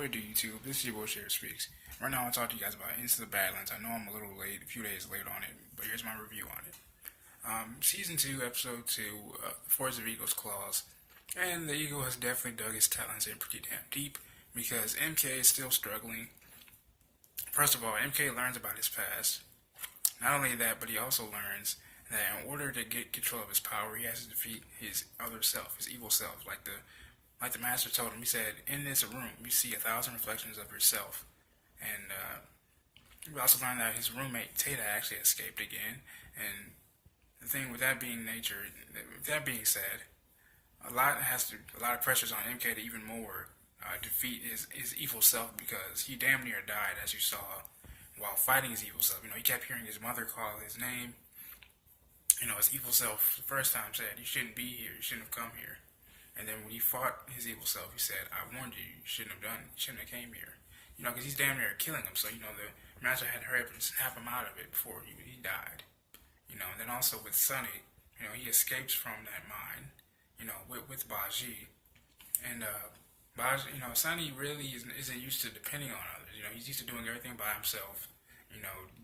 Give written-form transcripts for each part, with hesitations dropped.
What do YouTube? This is your boy Share Speaks. Right now I want to talk to you guys about Into the Badlands. I know I'm a little late, a few days late on it, but here's my review on it. Season 2, Episode 2, Force of Eagle's Claws. And the Eagle has definitely dug his talents in pretty damn deep because MK is still struggling. First of all, MK learns about his past. Not only that, but he also learns that in order to get control of his power, he has to defeat his other self, his evil self. Like the master told him, he said, in this room, you see 1,000 reflections of yourself. And we also learned that his roommate, Tata, actually escaped again. And the thing with that being said, a lot of pressures on MK to even more defeat his evil self, because he damn near died, as you saw, while fighting his evil self. He kept hearing his mother call his name. His evil self the first time said, "You shouldn't be here. You shouldn't have come here." And then when he fought his evil self, he said, "I warned you. You shouldn't have done it. You shouldn't have came here." Because he's damn near killing him. So the master had to hurry up and snap him out of it before he died. And then also with Sunny, he escapes from that mine, with Baji. And Baji, Sunny really isn't used to depending on others. He's used to doing everything by himself,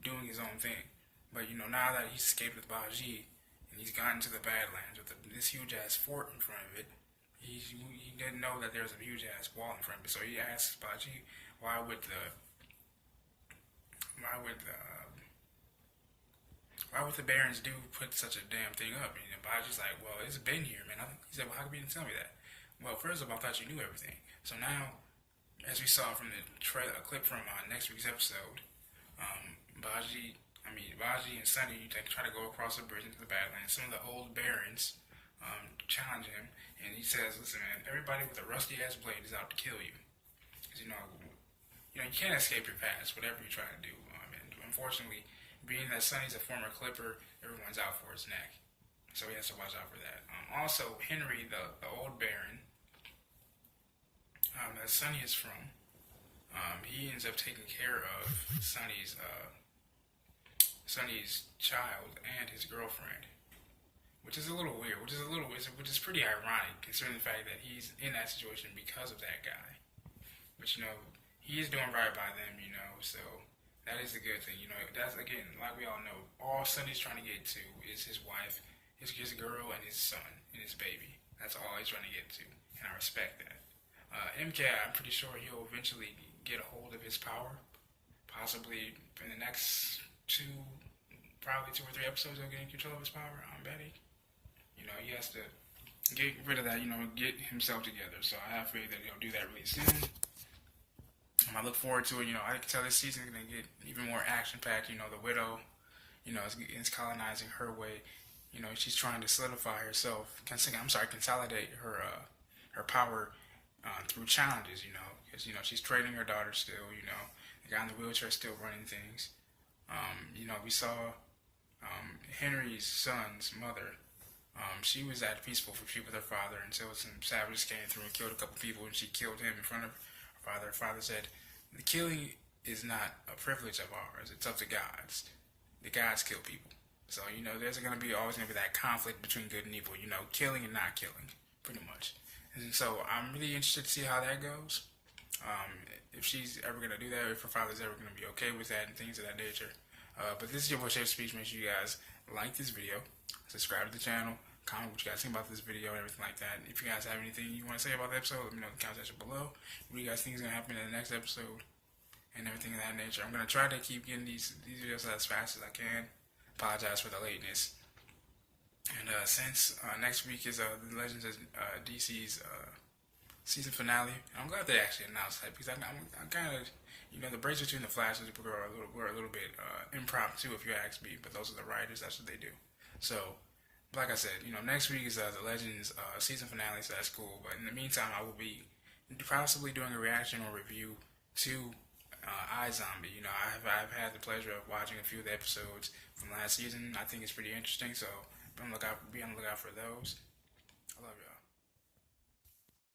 doing his own thing. But now that he's escaped with Baji and he's gotten to the Badlands with this huge ass fort in front of it, he didn't know that there was a huge ass wall in front of it. So he asks Baji, why would the Barons do put such a damn thing up? And Baji's like, well, it's been here, man. He said, well, how come you didn't tell me that? Well, first of all, I thought you knew everything. So now, as we saw from the trailer, a clip from next week's episode, Baji and Sunny try to go across the bridge into the Badlands. Some of the old Barons challenge him, and he says, listen, man, everybody with a rusty-ass blade is out to kill you. Because, you can't escape your past, whatever you try to do. And unfortunately, being that Sunny's a former Clipper, everyone's out for his neck. So he has to watch out for that. Also, Henry, the old Baron, that Sunny is from, he ends up taking care of Sunny's child and his girlfriend, which is a little weird, which is pretty ironic considering the fact that he's in that situation because of that guy. But he is doing right by them, so that is a good thing. That's, again, like we all know, all Sunny's trying to get to is his wife, his girl, and his son, and his baby. That's all he's trying to get to, and I respect that. MK, I'm pretty sure he'll eventually get a hold of his power, possibly in the next probably 2 or 3 episodes he'll get in control of his power. I'm betting. He has to get rid of that, get himself together. So I have faith that he'll do that really soon. I look forward to it. I can tell this season is going to get even more action-packed. The Widow, is colonizing her way. She's trying to solidify herself. Consolidate her power through challenges. Because she's training her daughter still. The guy in the wheelchair is still running things. We saw Henry's son's mother. She was at a peaceful retreat with her father until some savages came through and killed a couple people, and she killed him in front of her father. Her father said, the killing is not a privilege of ours. It's up to gods. The gods kill people. So, there's always going to be that conflict between good and evil, killing and not killing, pretty much. And so I'm really interested to see how that goes. If she's ever going to do that, if her father's ever going to be okay with that and things of that nature. But this is your boy Chef Speech. Make sure you guys like this video, subscribe to the channel, comment what you guys think about this video and everything like that. If you guys have anything you want to say about the episode, let me know in the comment section below. What do you guys think is going to happen in the next episode and everything of that nature. I'm going to try to keep getting these videos as fast as I can. Apologize for the lateness. And since next week is the Legends of DC's season finale, I'm glad they actually announced that, because I'm kind of, the breaks between the flashes were a little bit impromptu, if you ask me, but those are the writers, that's what they do. So, like I said, next week is the Legends season finale, so that's cool. But in the meantime, I will be possibly doing a reaction or review to iZombie. I've had the pleasure of watching a few of the episodes from last season. I think it's pretty interesting, so be on the lookout for those. I love you.